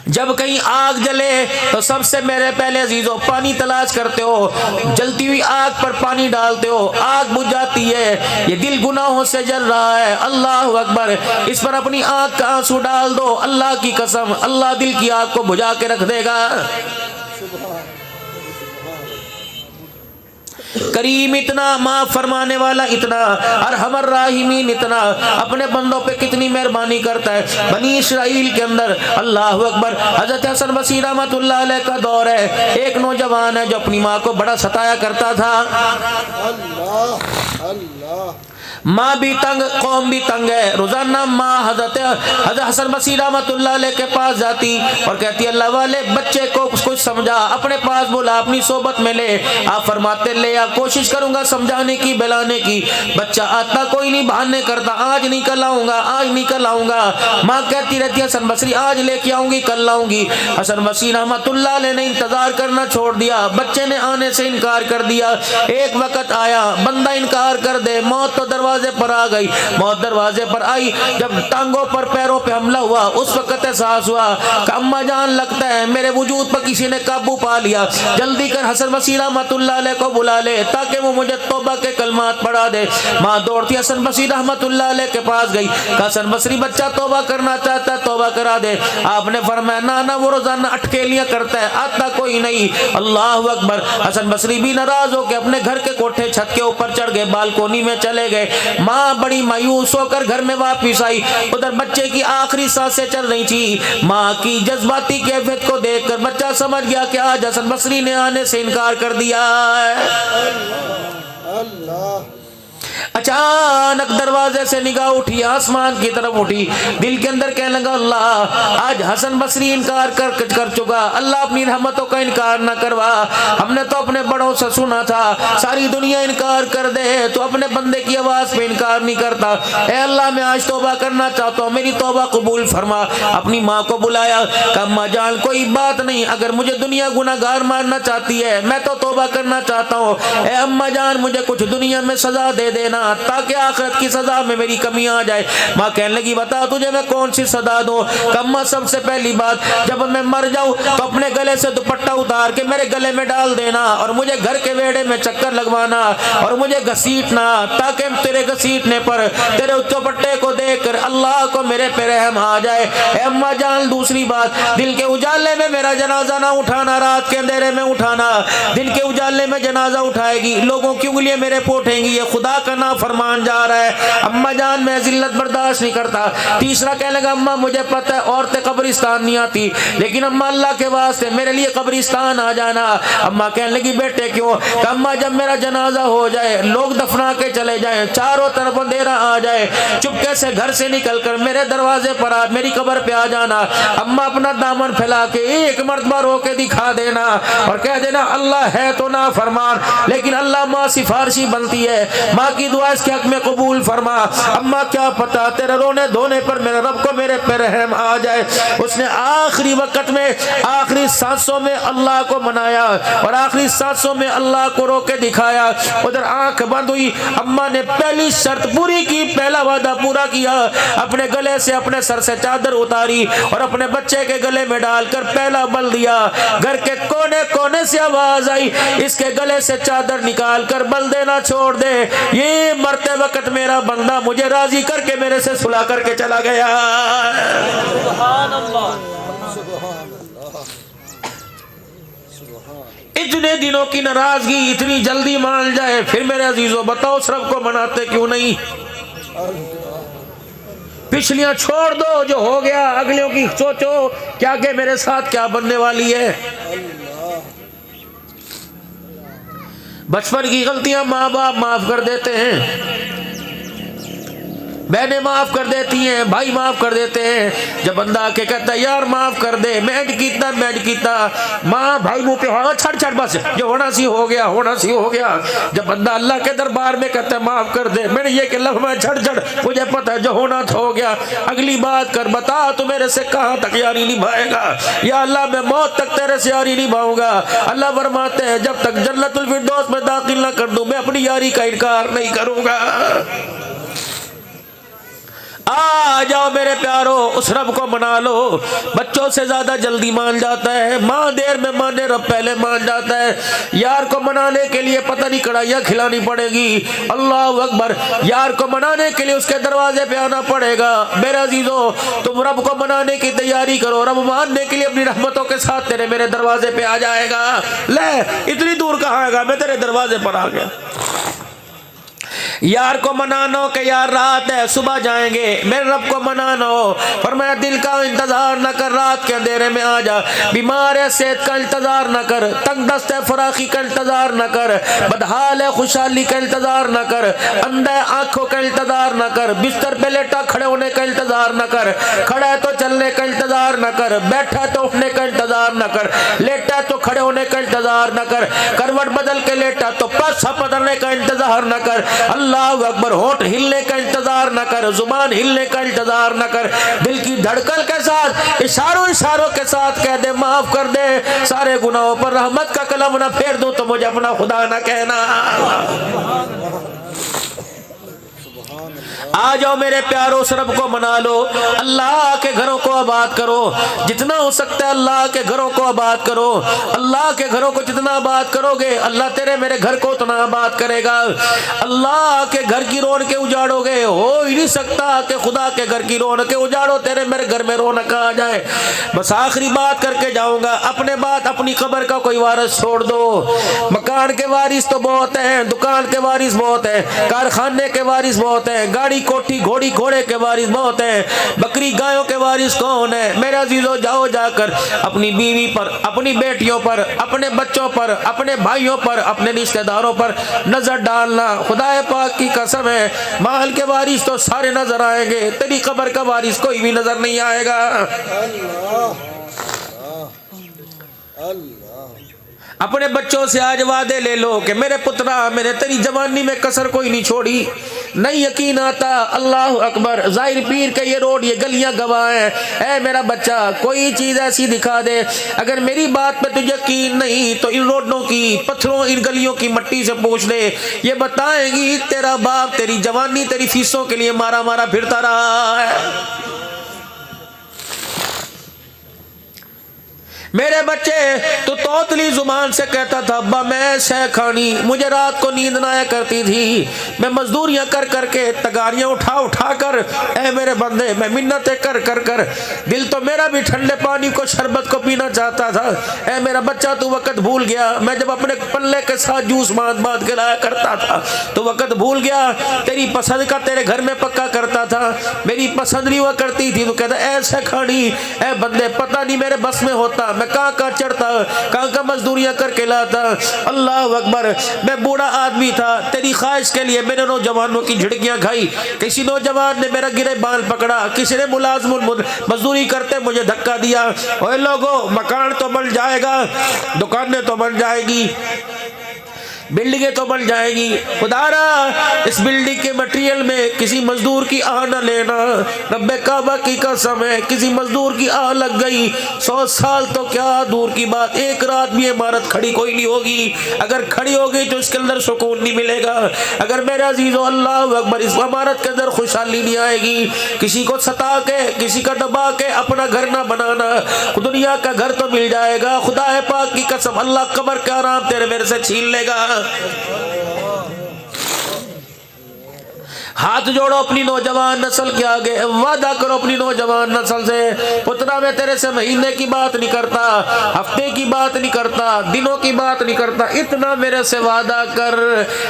جب کہیں آگ جلے تو سب سے میرے پہلے عزیزو پانی تلاش کرتے ہو، جلتی ہوئی آگ پر پانی ڈالتے ہو، آگ بجھ جاتی ہے۔ یہ دل گناہوں سے جل رہا ہے، اللہ اکبر، اس پر اپنی آنکھ کا آنسو ڈال دو، اللہ کی قسم اللہ دل کی آگ کو بجھا کے رکھ دے گا۔ کریم اتنا، معاف فرمانے والا اتنا، ارحم الراحمین اتنا، اپنے بندوں پہ کتنی مہربانی کرتا ہے۔ بنی اسرائیل کے اندر اللہ اکبر حضرت حسن بصری رحمۃ اللہ علیہ کا دور ہے، ایک نوجوان ہے جو اپنی ماں کو بڑا ستایا کرتا تھا۔ ماں بھی تنگ، قوم بھی تنگ ہے۔ روزانہ ماں حضرت حسن بصری رحمۃ اللہ علیہ کے پاس جاتی اور کہتی اللہ والے بچے کو کچھ سمجھا، اپنے پاس بولا، اپنی صحبت میں لے۔ آپ فرماتے لے آ، کوشش کروں گا سمجھانے کی، بلانے کی، بچہ آتا کوئی نہیں، بہانے کرتا، آج نہیں کل آؤں گا، آج نہیں کل آؤں گا۔ ماں کہتی رہتی حسن بصری آج لے کے آؤں گی، کل لاؤں گی۔ حسن بصری رحمۃ اللہ علیہ نے انتظار کرنا چھوڑ دیا، بچے نے آنے سے انکار کر دیا۔ ایک وقت آیا، بندہ انکار کر دے، موت تو دروازے پر آ گئی، موت دروازے پر آئی۔ جب ٹانگوں پر پیروں پہ حملہ ہوا، اس وقت احساس ہوا کہ اماں جان لگتا ہے میرے وجود پر کسی نے قابو پا لیا، جلدی کر حسن بصری رحمۃ اللہ علیہ کو بلا لے تاکہ وہ مجھے توبہ کے کلمات پڑھا دے۔ ماں دوڑتی حسن بصری رحمۃ اللہ علیہ کے پاس گئی کہ حسن بصری بچہ توبہ کرنا چاہتا ہے، توبہ کرا دے۔ آپ نے فرمایا نانا وہ روزانہ اٹکیلیاں کرتا ہے، آتا کوئی نہیں۔ اللہ اکبر، حسن بصری بھی ناراض ہو کے اپنے گھر کے کوٹھے چھت کے اوپر چڑھ گئے، بالکونی میں چلے گئے۔ ماں بڑی مایوس ہو کر گھر میں واپس آئی، ادھر بچے کی آخری سانسیں چل رہی تھی۔ ماں کی جذباتی کیفیت کو دیکھ کر بچہ سمجھ گیا کہ آج حسن بصری نے آنے سے انکار کر دیا ہے۔ اچانک دروازے سے نگاہ اٹھی، آسمان کی طرف اٹھی، دل کے اندر کہنے لگا اللہ آج حسن بصری انکار کر چکا، اللہ اپنی رحمتوں کا انکار نہ کروا۔ ہم نے تو اپنے بڑوں سے سنا تھا ساری دنیا انکار کر دے تو اپنے بندے کی آواز پہ انکار نہیں کرتا۔ اے اللہ میں آج توبہ کرنا چاہتا ہوں، میری توبہ قبول فرما۔ اپنی ماں کو بلایا کہ اماں جان کوئی بات نہیں، اگر مجھے دنیا گناہگار ماننا چاہتی ہے میں تو توبہ کرنا چاہتا ہوں، اے اماں جان مجھے کچھ دنیا میں سزا دے دینا تاکہ آخرت کی سزا میں میری کمی آ جائے۔ ماں کہنے لگی بتا تجھے میں کون سی سزا دوں؟ کہ اماں سب سے پہلی بات جب میں مر جاؤں تو اپنے گلے سے دوپٹہ اتار کے میرے گلے میں ڈال دینا اور مجھے گھر کے ویڑے میں چکر لگوانا اور مجھے گھسیٹنا تاکہ تیرے گھسیٹنے پر تیرے دوپٹے کو دیکھ کر اللہ کو میرے پہ رحم آ جائے۔ اے اماں جان دوسری بات دل کے اجالے میں میرا جنازہ نہ اٹھانا، رات کے اندھیرے میں اٹھانا، دن کے اجالے میں جنازہ اٹھائے گی، لوگوں کی انگلیاں میرے پوٹیں گی، یہ خدا کا نافرمان جا رہا ہے، اماں جان میں ذلت برداشت نہیں کرتا۔ تیسرا کہنے لگا اماں مجھے پتہ ہے عورتیں قبرستان نہیں آتی لیکن اماں اللہ کے واسطے میرے لیے قبرستان آ جانا۔ اماں کہنے لگی بیٹے کیوں؟ کہ اماں جب میرا جنازہ ہو جائے، لوگ دفنا کے چلے جائیں، چاروں طرف اندھیرا آ جائے، چپکے سے گھر سے نکل کر میرے دروازے پر آ میری قبر پہ آ جانا، اماں اپنا دامن پھیلا کے ایک مرتبہ رو کے دکھا دینا اور کہہ دینا اللہ ہے تو نافرمان لیکن اللہ ماں سفارشی بنتی ہے، ماں کی دعا اس کے حق میں قبول فرما۔ اماں کیا پتا تیرے رونے دھونے پر میرے رب کو میرے پہ رحم آ جائے۔ اس نے آخری وقت میں آخری سانسوں میں اللہ کو منایا اور آخری سانسوں میں اللہ کو رو کے دکھایا۔ ادھر آنکھ بند ہوئی، اماں نے پہلی شرط پوری کی، پہلا وعدہ پورا کیا، اپنے گلے سے اپنے سر سے چادر اتاری اور اپنے بچے کے گلے میں ڈال کر پہلا بل دیا۔ گھر کے کونے کونے سے آواز آئی اس کے گلے سے چادر نکال کر بل دینا چھوڑ دے، یہ مرتے وقت میرا بندہ مجھے راضی کر کے میرے سے صلح کر کے چلا گیا۔ سبحان اللہ، اتنے دنوں کی ناراضگی اتنی جلدی مان جائے، پھر میرے عزیزوں بتاؤ اس رب کو مناتے کیوں نہیں؟ پچھلیاں چھوڑ دو، جو ہو گیا اگلیوں کی سوچو کہ آگے میرے ساتھ کیا بننے والی ہے۔ بچپن کی غلطیاں ماں باپ معاف کر دیتے ہیں، بہنیں معاف کر دیتی ہیں، بھائی معاف کر دیتے ہیں۔ جب بندہ آ کے کہتا ہے یار معاف کر دے، میں کیتا ماں بھائی منہ پہ ہاں چھڑ بس جو ہونا سی ہو گیا، ہونا سی ہو گیا۔ جب بندہ اللہ کے دربار میں کہتا ہے معاف کر دے، میں نے یہ کہ لفظ میں چھڑ مجھے پتہ ہے جو ہونا تھا ہو گیا، اگلی بات کر بتا تو میرے سے کہاں تک یاری نبھائے گا؟ یا اللہ میں موت تک تیرے سے یاری نبھاؤں گا۔ اللہ فرماتے ہیں جب تک جنت الفردوس میں داخل نہ کر دوں میں اپنی یاری کا انکار نہیں کروں گا۔ آ جاؤ میرے پیارو اس رب کو منا لو. بچوں سے زیادہ جلدی مان جاتا ہے, ماں دیر میں مانے رب پہلے مان جاتا ہے. یار کو منانے کے لیے پتہ نہیں کڑھائیاں کھلانی پڑے گی. اللہ اکبر. یار کو منانے کے لیے اس کے دروازے پہ آنا پڑے گا. میرے عزیزو تم رب کو منانے کی تیاری کرو, رب ماننے کے لیے اپنی رحمتوں کے ساتھ تیرے میرے دروازے پہ آ جائے گا. لے اتنی دور کہاں آئے گا, میں تیرے دروازے پر آ گیا. یار کو منانو کہ یار رات ہے صبح جائیں گے, میرے رب کو منانو. فرمایا دل کا انتظار نہ کر, رات کے اندھیرے میں آ جا. بیمار ہے صحت کا انتظار نہ کر, تنگ دست ہے فراخی کا انتظار نہ کر, بدحال ہے خوشحالی کا انتظار نہ کر, اندھا ہے آنکھوں کا انتظار نہ کر, بستر پہ لیٹا کھڑے ہونے کا انتظار نہ کر, کھڑا ہے تو چلنے کا انتظار نہ کر, بیٹھا ہے تو اٹھنے کا انتظار نہ کر, لیٹا ہے تو کھڑے ہونے کا انتظار نہ کر, کروٹ بدل کے لیٹا تو پاس پدرنے کا انتظار نہ کر. اللہ اکبر. ہونٹ ہلنے کا انتظار نہ کر, زبان ہلنے کا انتظار نہ کر, دل کی دھڑکن کے ساتھ اشاروں کے ساتھ کہہ دے معاف کر دے, سارے گناہوں پر رحمت کا قلم نہ پھیر دوں تو مجھے اپنا خدا نہ کہنا. آ جاؤ میرے پیارو اس رب کو منا لو. اللہ کے گھروں کو آباد کرو, جتنا ہو سکتا ہے اللہ کے گھروں کو آباد کرو. اللہ کے گھروں کو جتنا آباد کرو گے اللہ تیرے میرے گھر کو اتنا آباد کرے گا. اللہ کے گھر کی رونقیں اجاڑو گے, ہو ہی نہیں سکتا کہ خدا کے گھر کی رونقیں اجاڑو تیرے میرے گھر میں رونق آ جائے. بس آخری بات کر کے جاؤں گا, اپنے بات اپنی قبر کا کوئی وارث چھوڑ دو. مکان کے وارث تو بہت ہیں, دکان کے وارث بہت ہیں, کارخانے کے وارث بہت ہیں, گاڑی کوٹھی گھوڑی گھوڑے کے وارث بہت ہیں, بکری گایوں کے وارث کون ہے؟ میرے عزیزو جاؤ جا کر اپنی بیوی پر, اپنی بیٹیوں پر, اپنے بچوں پر, اپنے بھائیوں پر, اپنے رشتہ داروں پر نظر ڈالنا. خدا پاک کی قسم ہے مال کے وارث تو سارے نظر آئیں گے, تیری قبر کا وارث کوئی بھی نظر نہیں آئے گا. اپنے بچوں سے آج وعدے لے لو کہ میرے پترا میں نے تیری جوانی میں کسر کوئی نہیں چھوڑی. نہیں یقین آتا, اللہ اکبر, ظاہر پیر کے یہ روڈ یہ گلیاں گواہ ہیں. اے میرا بچہ کوئی چیز ایسی دکھا دے, اگر میری بات پہ تجھے یقین نہیں تو ان روڈوں کی پتھروں ان گلیوں کی مٹی سے پوچھ لے, یہ بتائیں گی تیرا باپ تیری جوانی تیری فیسوں کے لیے مارا مارا پھرتا رہا ہے. میرے بچے تو توتلی زبان سے کہتا تھا ابا میں سہ کھانی, مجھے رات کو نیند نہ آیا کرتی تھی, میں مزدوریاں کر کر کے تگاریاں اٹھا کر, اے میرے بندے میں منتیں کر دل تو میرا بھی ٹھنڈے پانی کو شربت کو پینا چاہتا تھا. اے میرا بچہ تو وقت بھول گیا, میں جب اپنے پلے کے ساتھ جوس باندھ کے لایا کرتا تھا تو وقت بھول گیا, تیری پسند کا تیرے گھر میں پکا کرتا تھا, میری پسند نہیں ہوا کرتی تھی تو کہتا ایسے کھانی. اے بندے پتہ نہیں میرے بس میں ہوتا, میں کہاں چڑھتا, کہاں مزدوریاں کر کے لاتا. اللہ اکبر. میں بوڑھا آدمی تھا, تیری خواہش کے لیے میں نے نوجوانوں کی جھڑکیاں کھائی, کسی نوجوان نے میرا گرے بال پکڑا, کسی نے ملازم مزدوری کرتے مجھے دھکا دیا. اوے لوگوں مکان تو بن جائے گا, دکانیں تو بن جائے گی, بلڈنگیں تو بن جائے گی, خدا را اس بلڈنگ کے مٹیریل میں کسی مزدور کی آہ نہ لینا. رب کعبہ کی قسم ہے کسی مزدور کی آہ لگ گئی 100 سال تو کیا دور کی بات, ایک رات بھی عمارت کھڑی کوئی نہیں ہوگی. اگر کھڑی ہوگی تو اس کے اندر سکون نہیں ملے گا. اگر میرے عزیزو اللہ اکبر اس عمارت کے اندر خوشحالی نہیں آئے گی. کسی کو ستا کے کسی کا دبا کے اپنا گھر نہ بنانا, دنیا کا گھر تو مل جائے گا. خدا پاک کی قسم اللہ قبر کا آرام تیرے میرے سے چھین لے گا. ہاتھ جوڑو اپنی نوجوان نسل کے آگے, وعدہ کرو اپنی نوجوان نسل سے, پترا میں تیرے سے مہینے کی بات نہیں کرتا, ہفتے کی بات نہیں کرتا, دنوں کی بات نہیں کرتا, اتنا میرے سے وعدہ کر.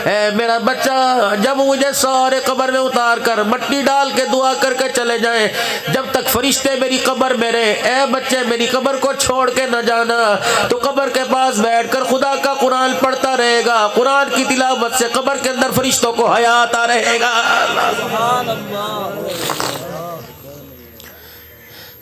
اے میرا بچہ جب مجھے سارے قبر میں اتار کر مٹی ڈال کے دعا کر کے چلے جائیں, جب تک فرشتے میری قبر میں رہے, اے بچے میری قبر کو چھوڑ کے نہ جانا. تو قبر کے پاس بیٹھ کر خدا کا قرآن پڑھتا رہے گا, قرآن کی تلاوت سے قبر کے اندر فرشتوں کو حیات آ رہے گا.